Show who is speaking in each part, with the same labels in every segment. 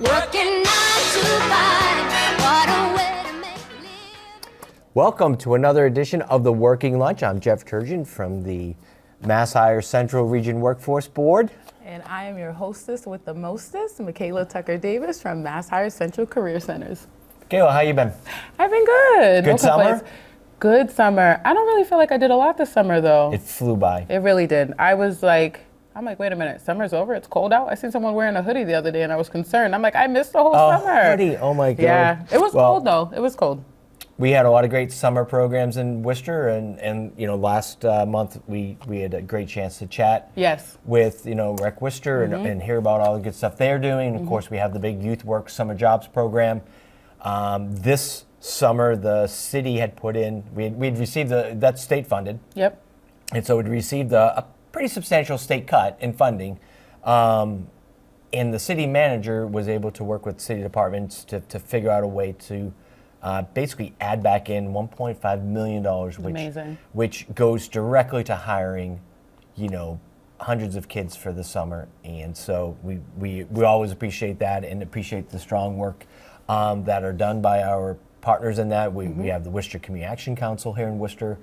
Speaker 1: Working 9 to 5. What a way to make a live.
Speaker 2: Welcome to another edition of the Working Lunch. I'm Jeff Turgeon from the Mass Hire Central Region Workforce Board.
Speaker 3: And I am your hostess with the mostest, Michaela Tucker Davis from Mass Hire Central Career Centers.
Speaker 2: Kayla, how you been?
Speaker 3: I've been good.
Speaker 2: Good summer?
Speaker 3: Good summer. I don't really feel like I did a lot this summer though.
Speaker 2: It flew by.
Speaker 3: It really did. I'm like, wait a minute, summer's over, it's cold out? I seen someone wearing a hoodie the other day and I was concerned. I'm like, I missed the whole summer.
Speaker 2: Hoodie, oh my God.
Speaker 3: Yeah, it was cold though, it was cold.
Speaker 2: We had a lot of great summer programs in Worcester, and you know, last month we had a great chance to chat with, you know, Rec Worcester and hear about all the good stuff they're doing. Of course, we have the big Youth Work Summer Jobs program. This summer, the city had put in, we'd received that's state funded. Yep. And so we'd received a pretty substantial state cut in funding. And the city manager was able to work with city departments to figure out a way to basically add back in $1.5 million, which goes directly to hiring, you know, hundreds of kids for the summer. And so we always appreciate that and appreciate the strong work that are done by our partners in that. We have the Worcester Community Action Council here in Worcester,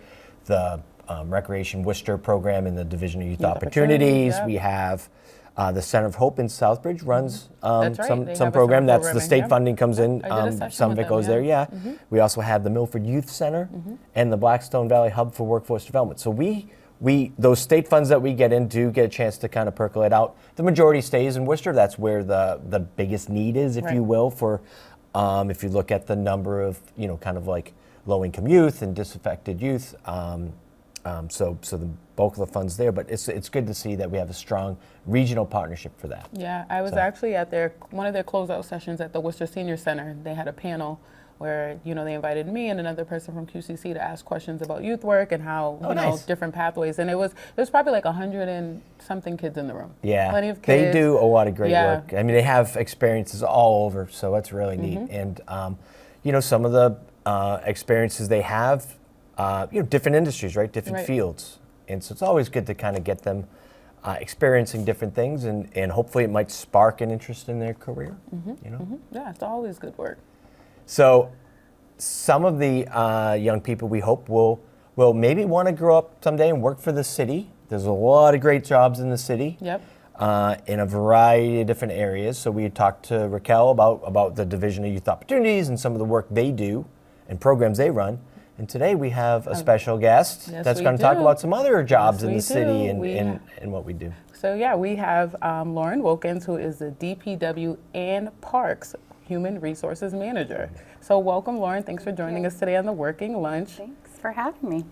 Speaker 2: the Recreation Worcester program in the Division of Youth Opportunities. We have the Center of Hope in Southbridge runs some program. That's the state funding comes in. Some of it goes there. We also have the Milford Youth Center and the Blackstone Valley Hub for Workforce Development. So we those state funds that we get in do get a chance to kind of percolate out. The majority stays in Worcester. That's where the biggest need is, if you will, for if you look at the number of, you know, kind of like low-income youth and disaffected youth. So the bulk of the funds there, but it's good to see that we have a strong regional partnership for that.
Speaker 3: Yeah, I was actually at one of their closeout sessions at the Worcester Senior Center. They had a panel where, you know, they invited me and another person from QCC to ask questions about youth work and how, you know, different pathways. And there's probably like 100 and something kids in the room. Yeah, plenty of kids.
Speaker 2: They do a lot of great work. I mean, they have experiences all over, so that's really neat. And, you know, some of the experiences they have, you know, different industries, right? Different fields. And so it's always good to kind of get them experiencing different things, and hopefully it might spark an interest in their career, you know?
Speaker 3: Yeah, it's always good work.
Speaker 2: So some of the young people we hope will maybe want to grow up someday and work for the city. There's a lot of great jobs in the city. Yep. In a variety of different areas. So we had talked to Raquel about the Division of Youth Opportunities and some of the work they do and programs they run. And today we have a special guest that's going to talk about some other jobs in the city and what we do.
Speaker 3: So yeah, we have Lauren Wilkins, who is the DPW and Parks Human Resources Manager. So welcome, Lauren. Thanks for joining us today on the Working Lunch.
Speaker 4: Thanks for having me.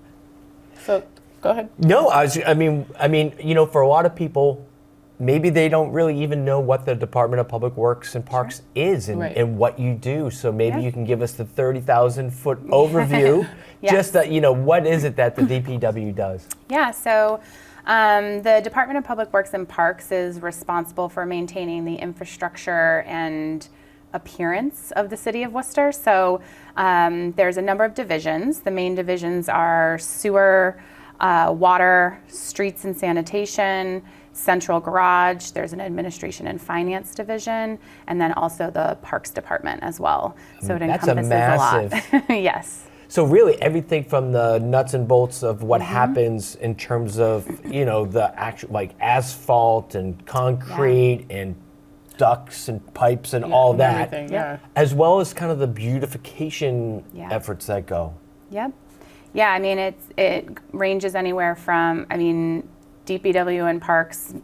Speaker 3: So go ahead.
Speaker 2: No, I mean, you know, for a lot of people, maybe they don't really even know what the Department of Public Works and Parks is and what you do. So maybe you can give us the 30,000-foot overview. Just that, you know, what is it that the DPW does?
Speaker 4: Yeah, so the Department of Public Works and Parks is responsible for maintaining the infrastructure and appearance of the city of Worcester. So there's a number of divisions. The main divisions are sewer, water, streets and sanitation, central garage, there's an administration and finance division, and then also the parks department as well. So it encompasses a lot. Yes.
Speaker 2: So really everything from the nuts and bolts of what happens in terms of, you know, the actual like asphalt and concrete and ducts and pipes and all that, as well as kind of the beautification efforts that go.
Speaker 4: Yep. Yeah, I mean, it ranges anywhere from, I mean, DPW and Parks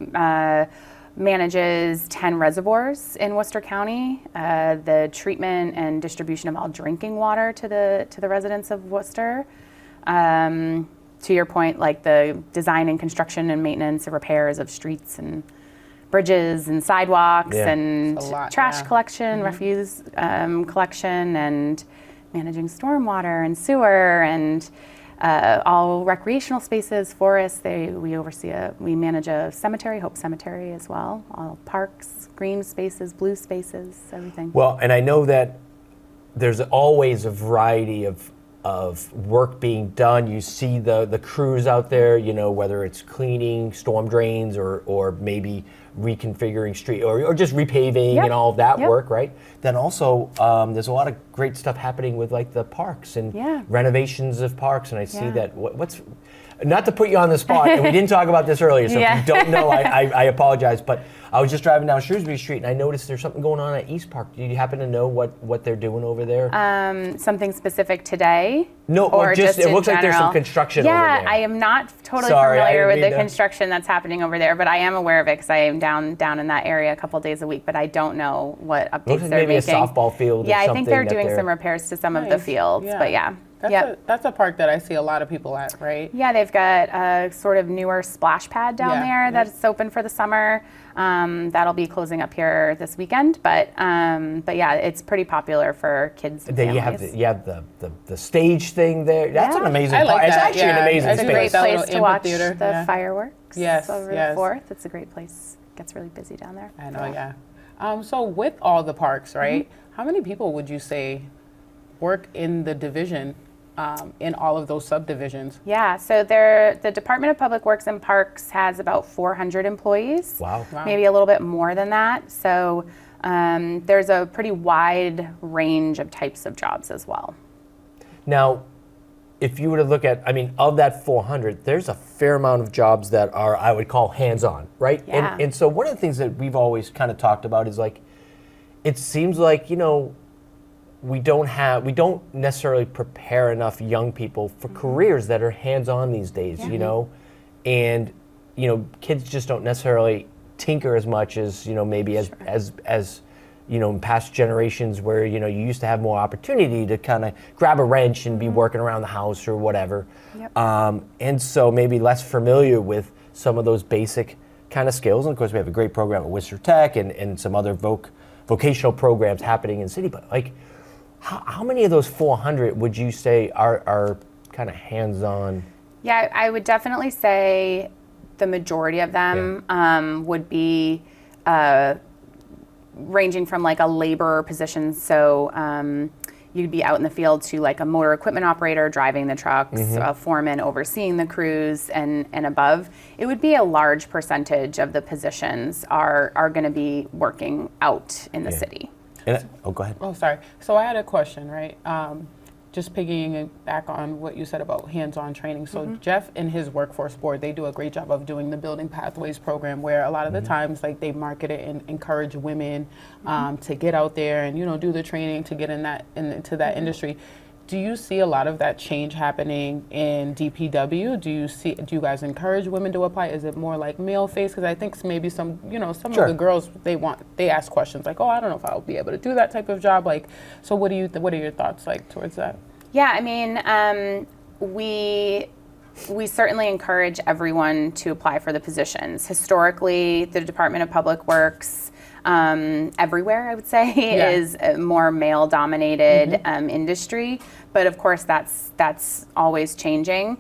Speaker 4: manages 10 reservoirs in Worcester County. The treatment and distribution of all drinking water to the residents of Worcester. To your point, like the design and construction and maintenance and repairs of streets and bridges and sidewalks and trash collection, refuse collection, and managing stormwater and sewer and all recreational spaces, forests. We manage a cemetery, Hope Cemetery as well. All parks, green spaces, blue spaces, everything.
Speaker 2: Well, and I know that there's always a variety of of work being done. You see the crews out there, you know, whether it's cleaning storm drains or maybe reconfiguring street or just repaving and all of that work, right? Then also there's a lot of great stuff happening with like the parks and renovations of parks, and I see that what's not to put you on the spot, and we didn't talk about this earlier, so if you don't know, I apologize, but I was just driving down Shrewsbury Street and I noticed there's something going on at East Park. Do you happen to know what they're doing over there?
Speaker 4: Something specific today?
Speaker 2: No,
Speaker 4: or
Speaker 2: just it looks like there's some construction over there.
Speaker 4: Yeah, I am not totally familiar with the construction that's happening over there, but I am aware of it because I am down in that area a couple days a week, but I don't know what updates
Speaker 2: looks like
Speaker 4: they're
Speaker 2: maybe
Speaker 4: making.
Speaker 2: a softball field or
Speaker 4: Yeah, I
Speaker 2: something
Speaker 4: think they're doing some repairs to some of the fields, but
Speaker 3: That's a park that I see a lot of people at, right?
Speaker 4: Yeah, they've got a sort of newer splash pad down there that's open for the summer. That'll be closing up here this weekend, but yeah, it's pretty popular for kids and families.
Speaker 2: You have the stage thing there. That's an amazing park.
Speaker 3: Like
Speaker 2: it's actually an amazing
Speaker 4: It's
Speaker 2: space.
Speaker 4: a great place to watch
Speaker 3: theater.
Speaker 4: the fireworks over the 4th. It's a great place. It gets really busy down there.
Speaker 3: I know, so with all the parks, right, how many people would you say work in the division in all of those subdivisions?
Speaker 4: Yeah, so the Department of Public Works and Parks has about 400 employees.
Speaker 2: Wow.
Speaker 4: Maybe a little bit more than that. So there's a pretty wide range of types of jobs as well.
Speaker 2: Now, if you were to look at, I mean, of that 400, there's a fair amount of jobs that are, I would call hands-on, right?
Speaker 4: Yeah.
Speaker 2: And so one of the things that we've always kind of talked about is like, it seems like, you know, we don't necessarily prepare enough young people for careers that are hands-on these days, you know, and you know, kids just don't necessarily tinker as much as, you know, maybe as you know, in past generations where, you know, you used to have more opportunity to kind of grab a wrench and be working around the house or whatever, and so maybe less familiar with some of those basic kind of skills. And of course, we have a great program at Worcester Tech and some other vocational programs happening in the city, but like, how many of those 400 would you say are kind of hands-on?
Speaker 4: Yeah, I would definitely say the majority of them would be ranging from like a laborer position. So you'd be out in the field to like a motor equipment operator driving the trucks, a foreman overseeing the crews and above. It would be a large percentage of the positions are going to be working out in the city.
Speaker 2: Go ahead.
Speaker 3: Oh, sorry. So I had a question, right? Just piggying back on what you said about hands-on training. So Jeff and his workforce board, they do a great job of doing the Building Pathways program, where a lot of the times, like, they market it and encourage women to get out there and, you know, do the training to get into that industry. Do you see a lot of that change happening in DPW? Do you guys encourage women to apply? Is it more like male face? Because I think maybe some of the girls, they ask questions like, oh, I don't know if I'll be able to do that type of job. Like, so what are your thoughts like towards that?
Speaker 4: Yeah, I mean, we certainly encourage everyone to apply for the positions. Historically, the Department of Public Works, everywhere, I would say, is a more male-dominated industry. But of course, that's always changing.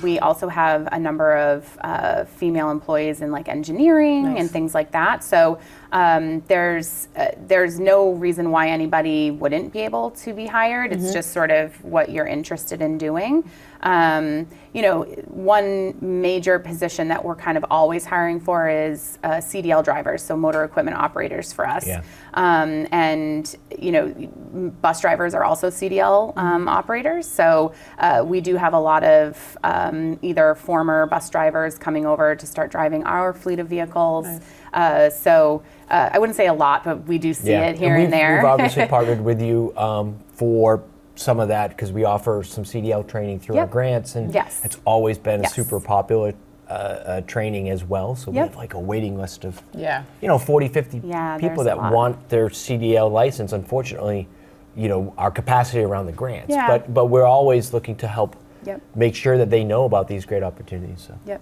Speaker 4: We also have a number of female employees in like engineering and things like that. So there's no reason why anybody wouldn't be able to be hired. It's just sort of what you're interested in doing. You know, one major position that we're kind of always hiring for is CDL drivers, so motor equipment operators for us. And, you know, bus drivers are also CDL operators. So we do have a lot of either former bus drivers coming over to start driving our fleet of vehicles. So I wouldn't say a lot, but we do see it here and there.
Speaker 2: We've obviously partnered with you for some of that because we offer some CDL training through our grants, and it's always been a super popular training as well. So we have like a waiting list of 40, 50 people that want their CDL license. Unfortunately, you know, our capacity around the grants, but we're always looking to help make sure that they know about these great opportunities. So.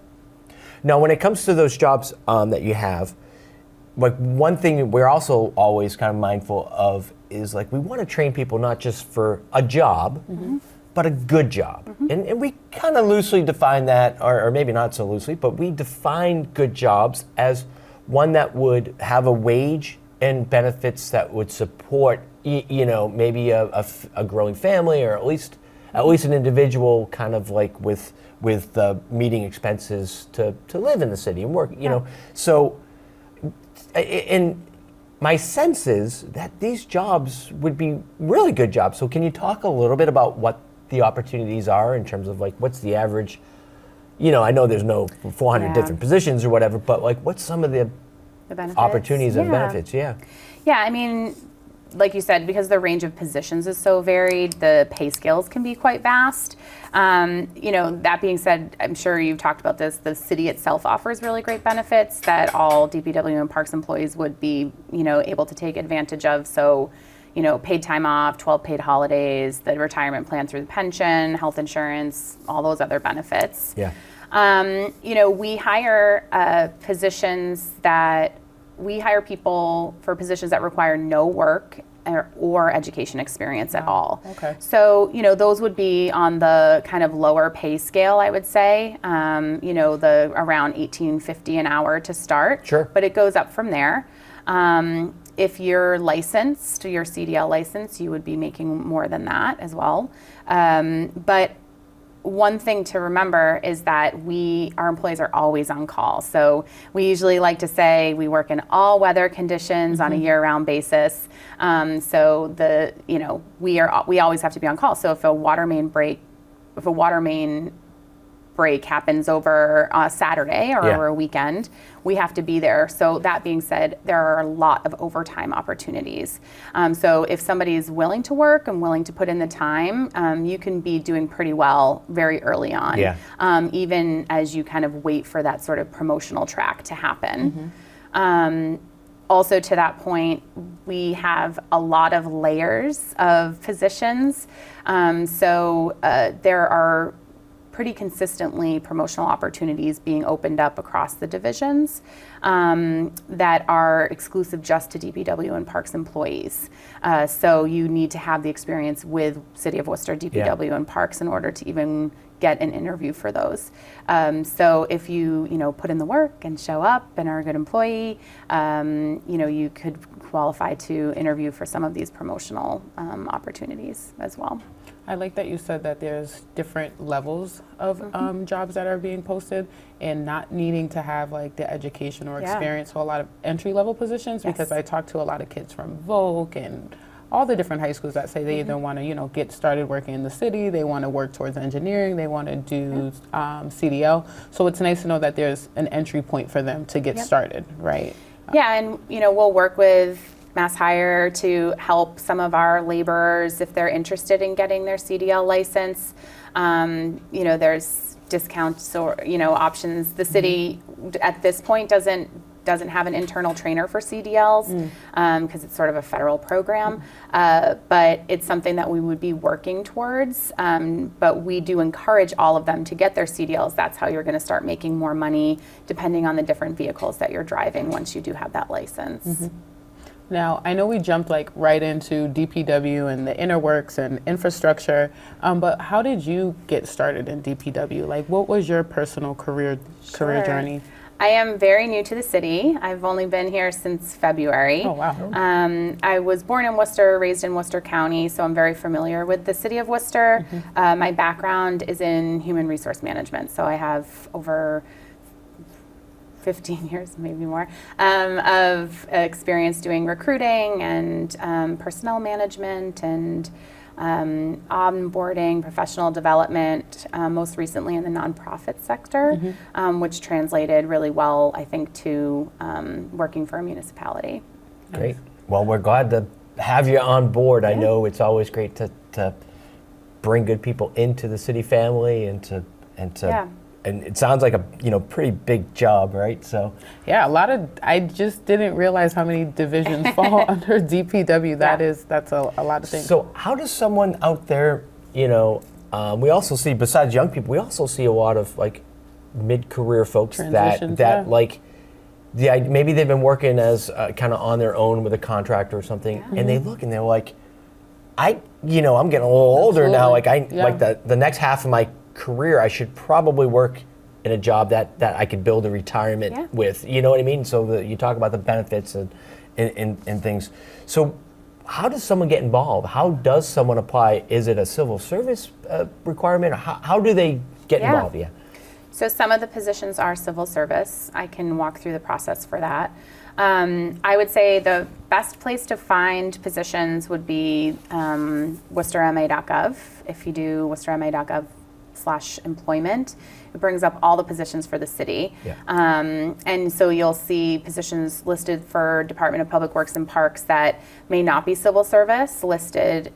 Speaker 2: Now, when it comes to those jobs that you have, like one thing we're also always kind of mindful of is like we want to train people not just for a job, but a good job. And we kind of loosely define that, or maybe not so loosely, but we define good jobs as one that would have a wage and benefits that would support, you know, maybe a growing family, or at least at least an individual kind of like with meeting expenses to live in the city and work, you know. So, and my sense is that these jobs would be really good jobs. So can you talk a little bit about what the opportunities are in terms of like what's the average, you know, I know there's no 400 different positions or whatever, but like what's some of the
Speaker 4: benefits?
Speaker 2: Opportunities and benefits? Yeah,
Speaker 4: I mean, like you said, because the range of positions is so varied, the pay scales can be quite vast. You know, that being said, I'm sure you've talked about this, the city itself offers really great benefits that all DPW and Parks employees would be, you know, able to take advantage of. So, you know, paid time off, 12 paid holidays, the retirement plan through the pension, health insurance, all those other benefits.
Speaker 2: Yeah.
Speaker 4: You know, we hire we hire people for positions that require no work or education experience at all.
Speaker 3: Okay.
Speaker 4: So, you know, those would be on the kind of lower pay scale, I would say. You know, the around $18.50 an hour to start.
Speaker 2: Sure.
Speaker 4: But it goes up from there. If you're licensed, your CDL license, you would be making more than that as well. But one thing to remember is that our employees are always on call. So we usually like to say we work in all weather conditions on a year-round basis. So we always have to be on call. So if a water main break happens over a Saturday or over a weekend, we have to be there. So that being said, there are a lot of overtime opportunities. So if somebody's willing to work and willing to put in the time, you can be doing pretty well very early on, even as you kind of wait for that sort of promotional track to happen. Also to that point, we have a lot of layers of positions. So there are pretty consistently promotional opportunities being opened up across the divisions that are exclusive just to DPW and Parks employees. So you need to have the experience with City of Worcester, DPW, and Parks in order to even get an interview for those. So if you put in the work and show up and are a good employee, you could qualify to interview for some of these promotional opportunities as well.
Speaker 3: I like that you said that there's different levels of jobs that are being posted and not needing to have like the education or experience for a lot of entry-level positions, because I talk to a lot of kids from Voc and all the different high schools that say they either want to, get started working in the city, they want to work towards engineering, they want to do CDL. So it's nice to know that there's an entry point for them to get started, right?
Speaker 4: Yeah, and we'll work with Mass Hire to help some of our laborers if they're interested in getting their CDL license. There's discounts or options. The city at this point doesn't have an internal trainer for CDLs because it's sort of a federal program, but it's something that we would be working towards. But we do encourage all of them to get their CDLs. That's how you're going to start making more money depending on the different vehicles that you're driving once you do have that license.
Speaker 3: Now, I know we jumped like right into DPW and the inner works and infrastructure, but how did you get started in DPW? Like, what was your personal career journey?
Speaker 4: I am very new to the city. I've only been here since February.
Speaker 3: Oh, wow.
Speaker 4: I was born in Worcester, raised in Worcester County, so I'm very familiar with the city of Worcester. My background is in human resource management, so I have over 15 years, maybe more, of experience doing recruiting and personnel management and onboarding, professional development, most recently in the nonprofit sector, which translated really well, I think, to working for a municipality.
Speaker 2: Great. Well, we're glad to have you on board. I know it's always great to bring good people into the city family and to and it sounds like a pretty big job, right? So
Speaker 3: I just didn't realize how many divisions fall under DPW. That's a lot of things.
Speaker 2: So how does someone out there, we also see, besides young people, we also see a lot of like mid-career folks that like maybe they've been working as kind of on their own with a contractor or something, and they look and they're like, I'm getting a little older now. Like like the next half of my career, I should probably work in a job that I could build a retirement with. You know what I mean? So you talk about the benefits and things. So how does someone get involved? How does someone apply? Is it a civil service requirement? Or how do they get involved? Yeah.
Speaker 4: So some of the positions are civil service. I can walk through the process for that. I would say the best place to find positions would be worcesterma.gov. If you do worcesterma.gov/employment, it brings up all the positions for the city.
Speaker 2: Yeah.
Speaker 4: And so you'll see positions listed for Department of Public Works and Parks that may not be civil service listed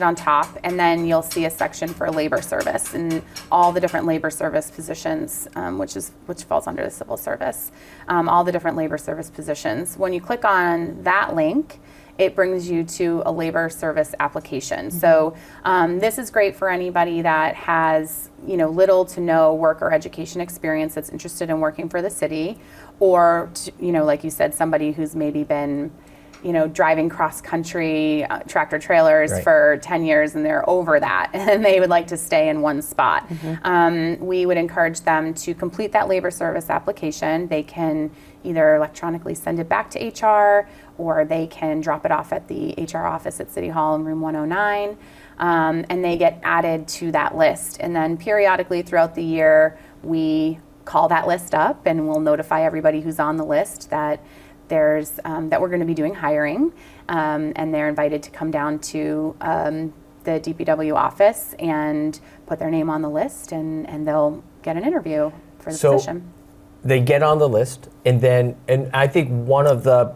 Speaker 4: on top, and then you'll see a section for labor service and all the different labor service positions, which falls under the civil service, all the different labor service positions. When you click on that link, it brings you to a labor service application. So this is great for anybody that has little to no work or education experience that's interested in working for the city, or like you said, somebody who's maybe been driving cross-country tractor trailers for 10 years and they're over that and they would like to stay in one spot. We would encourage them to complete that labor service application. They can either electronically send it back to HR, or they can drop it off at the HR office at City Hall in room 109, and they get added to that list. And then periodically throughout the year, we call that list up and we'll notify everybody who's on the list that that we're going to be doing hiring, and they're invited to come down to the DPW office and put their name on the list, and they'll get an interview for the position.
Speaker 2: They get on the list, and I think one of the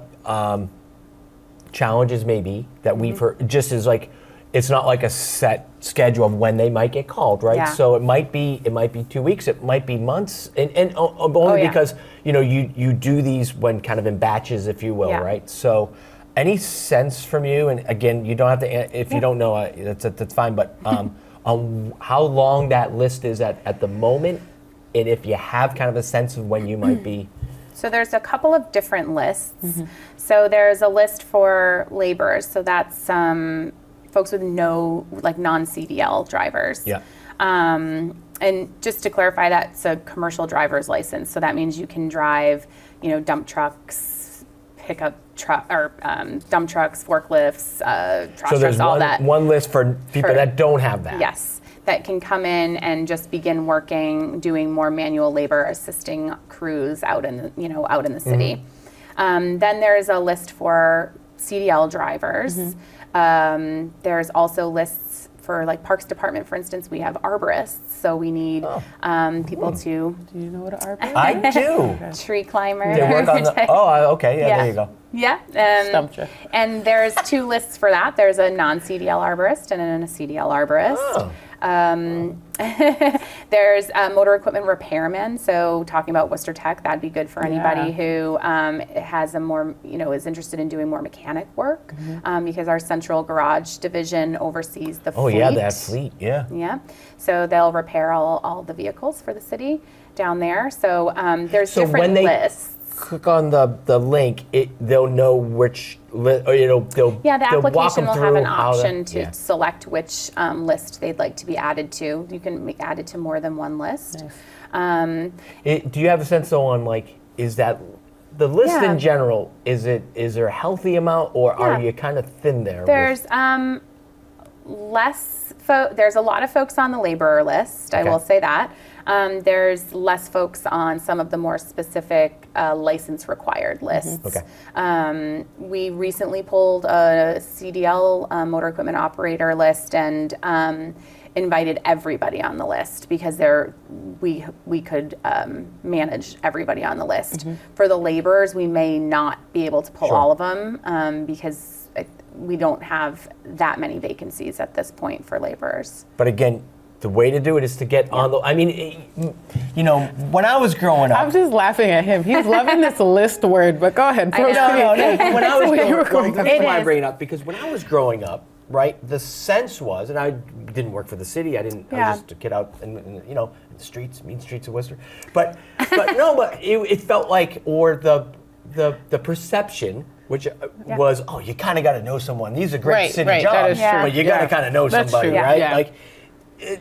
Speaker 2: challenges maybe that we've heard just is like, it's not like a set schedule of when they might get called, right?
Speaker 4: Yeah.
Speaker 2: So it might be 2 weeks, it might be months, and only because you do these when kind of in batches, if you will, right? So, any sense from you? And again, you don't have to if you don't know, that's fine. But on how long that list is at the moment, and if you have kind of a sense of when you might be.
Speaker 4: So there's a couple of different lists. So there's a list for laborers. So that's folks with non-CDL drivers.
Speaker 2: Yeah.
Speaker 4: And just to clarify, that's a commercial driver's license. So that means you can drive, dump trucks, pickup truck, or dump trucks, forklifts, trash trucks, all that.
Speaker 2: So there's one list for people that don't have that.
Speaker 4: Yes, that can come in and just begin working, doing more manual labor, assisting crews out in the city. Then there's a list for CDL drivers. There's also lists for Parks Department, for instance. We have arborists, so we need people to.
Speaker 3: Do you know what an arborist is?
Speaker 2: I do.
Speaker 4: Tree climber.
Speaker 2: They work on the. Okay. Yeah, there you go.
Speaker 4: Yeah.
Speaker 3: Stumped you.
Speaker 4: And there's two lists for that. There's a non-CDL arborist and a CDL arborist. There's a motor equipment repairman. So talking about Worcester Tech, that'd be good for anybody who has a more, is interested in doing more mechanic work, because our central garage division oversees the fleet.
Speaker 2: Oh yeah, that fleet, yeah.
Speaker 4: Yeah, so they'll repair all the vehicles for the city down there. So there's different lists.
Speaker 2: Click on the link, they'll know which list, or the
Speaker 4: application will have an option to select which list they'd like to be added to. You can be added to more than one list.
Speaker 2: Nice. Do you have a sense though on is that the list in general? Is there a healthy amount, or are you kind of thin there?
Speaker 4: There's less. There's a lot of folks on the laborer list. I will say that. There's less folks on some of the more specific license required lists.
Speaker 2: Okay.
Speaker 4: We recently pulled a CDL motor equipment operator list and invited everybody on the list because we could manage everybody on the list. For the laborers, we may not be able to pull all of them because we don't have that many vacancies at this point for laborers.
Speaker 2: But again, the way to do it is to get on the. I mean, when I was growing up,
Speaker 3: I'm just laughing at him. He's loving this list word, but go ahead.
Speaker 2: No. When I was growing up, that's why I bring it up, because when I was growing up, right, the sense was, and I didn't work for the city. I was just a kid out in the streets, mean streets of Worcester. But it felt like, or the perception, which was, you kind of got to know someone. These are great city jobs,
Speaker 3: that is true.
Speaker 2: but you got to kind of know somebody, right?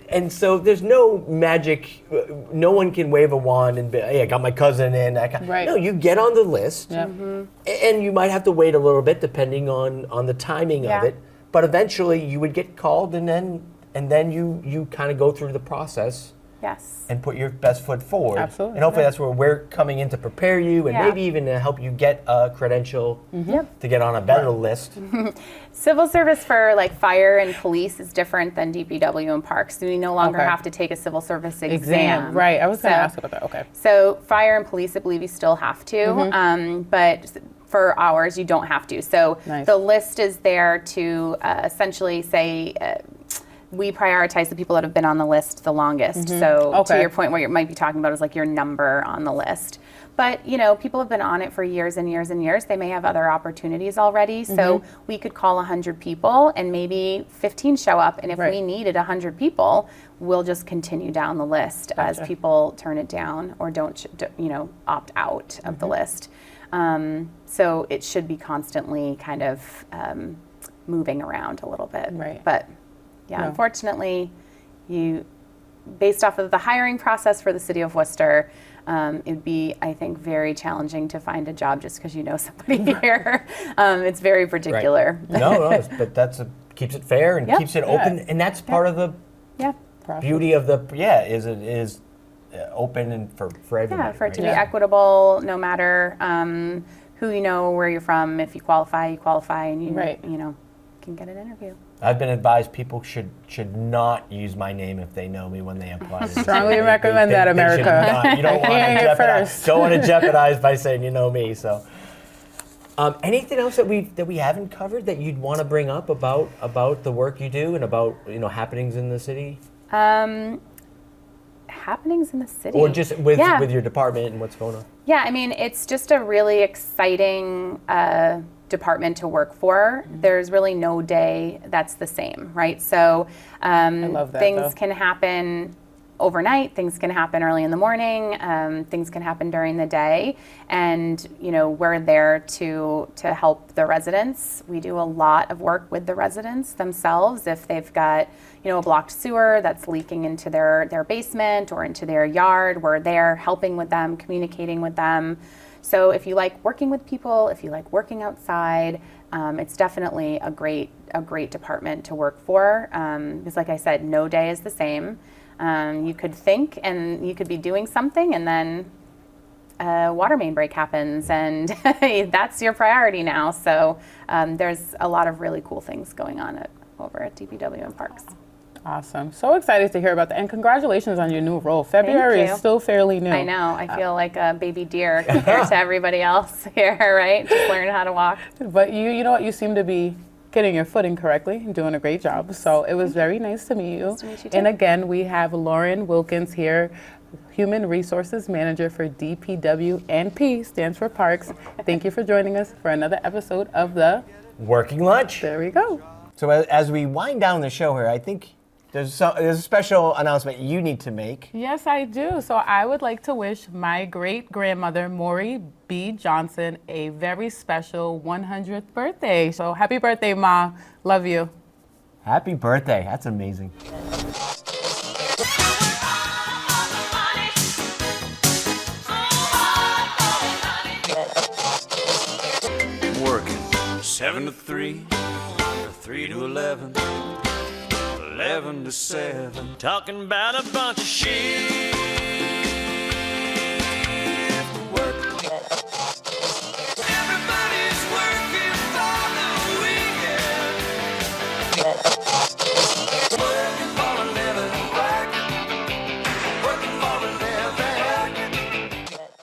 Speaker 2: And so there's no magic. No one can wave a wand and be, hey, I got my cousin in.
Speaker 3: Right.
Speaker 2: No, you get on the list,
Speaker 3: Yep.
Speaker 2: and you might have to wait a little bit depending on the timing of it. But eventually, you would get called, and then you kind of go through the process.
Speaker 4: Yes.
Speaker 2: And put your best foot forward.
Speaker 3: Absolutely.
Speaker 2: And hopefully that's where we're coming in to prepare you and maybe even to help you get a credential to get on a better list.
Speaker 4: Civil service for like fire and police is different than DPW and parks. So you no longer have to take a civil service exam.
Speaker 3: Right. I was going to ask about that. Okay.
Speaker 4: So fire and police, I believe you still have to. But for ours, you don't have to. So the list is there to essentially say, we prioritize the people that have been on the list the longest. So to your point, what you might be talking about is like your number on the list. But people have been on it for years and years and years. They may have other opportunities already. So we could call 100 people and maybe 15 show up. And if we needed 100 people, we'll just continue down the list as people turn it down or don't opt out of the list. So it should be constantly kind of moving around a little bit.
Speaker 3: Right.
Speaker 4: But unfortunately, based off of the hiring process for the city of Worcester, it'd be, I think, very challenging to find a job just because you know somebody here. It's very particular.
Speaker 2: Right. No, but that's keeps it fair and keeps it open, and that's part of the beauty of the is it is open and for everybody.
Speaker 4: Yeah, for it to be equitable, no matter who you know, where you're from. If you qualify, and you can get an interview.
Speaker 2: I've been advised people should not use my name if they know me when they apply.
Speaker 3: Strongly recommend that, America.
Speaker 2: You don't want to jeopardize by saying you know me. So, anything else that we haven't covered that you'd want to bring up about the work you do and about happenings in the city?
Speaker 4: Happenings in the city,
Speaker 2: or just with your department and what's going on?
Speaker 4: Yeah, I mean, it's just a really exciting department to work for. There's really no day that's the same, right? So
Speaker 3: I love that,
Speaker 4: things can happen overnight, things can happen early in the morning, things can happen during the day, and we're there to help the residents. We do a lot of work with the residents themselves. If they've got a blocked sewer that's leaking into their basement or into their yard, we're there helping with them, communicating with them. So if you like working with people, if you like working outside, it's definitely a great department to work for. Because like I said, no day is the same. You could think and you could be doing something, and then a water main break happens, and that's your priority now. So there's a lot of really cool things going on over at DPW and Parks.
Speaker 3: Awesome. So excited to hear about that. And congratulations on your new role. February is still fairly new.
Speaker 4: I know. I feel like a baby deer compared to everybody else here, right? Just learning how to walk.
Speaker 3: But you know what? You seem to be getting your footing correctly and doing a great job. So it was very nice to meet you.
Speaker 4: Nice to meet you too.
Speaker 3: And again, we have Lauren Wilkins here, Human Resources Manager for DPW&P, stands for Parks. Thank you for joining us for another episode of the
Speaker 2: Working Lunch.
Speaker 3: There we go.
Speaker 2: So as we wind down the show here, I think there's a special announcement you need to make.
Speaker 3: Yes, I do. So I would like to wish my great-grandmother, Maury B. Johnson, a very special 100th birthday. So happy birthday, Ma. Love you.
Speaker 2: Happy birthday. That's amazing.
Speaker 5: Working 7 to 3, 3 to 11. 11 to 7, talking about a bunch of shit.